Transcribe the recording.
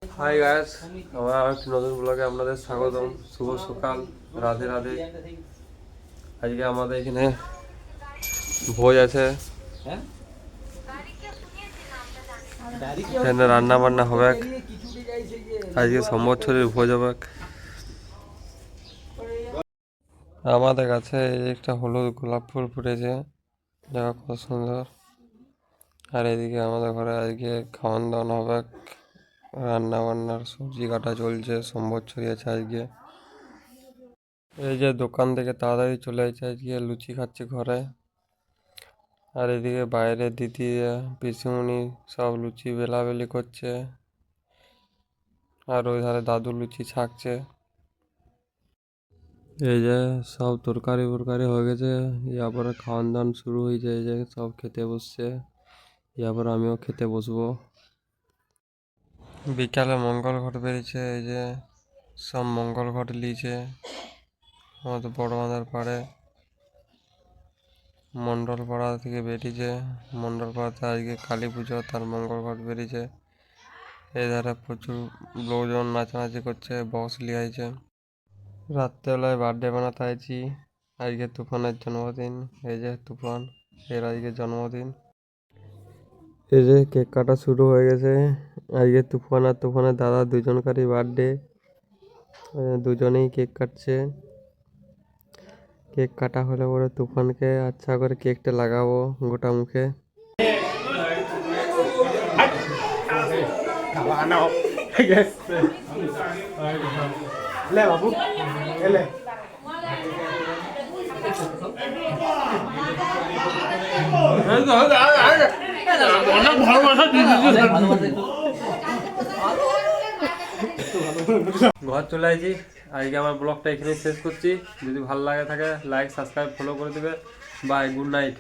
Hi guys, আমার আরেকটি নতুন ব্লগে আপনাদের স্বাগতম। শুভ সকাল, রাধে রাধে। আজকে আমাদের এখানে ভোজ আছে, এখানে রান্না বান্না হবে। আজকে সম্বৎসরের ভোজ হবে। আমাদের কাছে এই একটা হলুদ গোলাপ ফুল ফুটেছে, দেখা কত সুন্দর। আর এদিকে আমাদের ঘরে আজকে খাওয়ান দাওয়ান হবে, রান্না বান্নার সবজি কাটা চলছে। সম্বৎসরী আছে আজকে। এই যে দোকান থেকে তাড়াতাড়ি চলে এসেছে, আজকে লুচি খাচ্ছে ঘরে। আর এদিকে বাইরে দিদি পিসিমণি সব লুচি বেলাবেলি করছে, আর ওই ধারে দাদু লুচি ছাকছে। এই যে সব তরকারি ফরকারি হয়ে গেছে, ইয়ারপরে খাওয়ান দাওয়ান শুরু হয়েছে। এই যে সব খেতে বসছে, ইয়ারপর আমিও খেতে বসবো। বিকালে মঙ্গল ঘট বেরিয়েছে, এই যে সব মঙ্গল ঘট লিয়েছে আমাদের বড় বাঁধার পাড়ে। মণ্ডল পাড়া থেকে বেরিয়েছে, মণ্ডল পাড়াতে আজকে কালী পুজো, তার মঙ্গল ঘট বেরিয়েছে। এই ধারে প্রচুর লোকজন নাচানাচি করছে, বক্স লিয়ে আইছে। রাত্রেবেলায় বার্থডে বানাতে আইছি, আজকে তুফানের জন্মদিন। এই যে তুফান, এর আজকে জন্মদিন। এই যে কেক কাটা শুরু হয়ে গেছে। আজকে তুফান আর তুফানের দাদা দুজনকারই বার্থডে, দুজনেই কেক কাটছে। কেক কাটা হলে পরে তুফানকে আচ্ছা করে কেকটা লাগাবো গোটা মুখে। ঘর চলে আসছি। আজকে আমার ব্লগটা এখানে শেষ করছি। যদি ভালো লাগে থাকে লাইক সাবস্ক্রাইব ফলো করে দেবে। Bye, good night.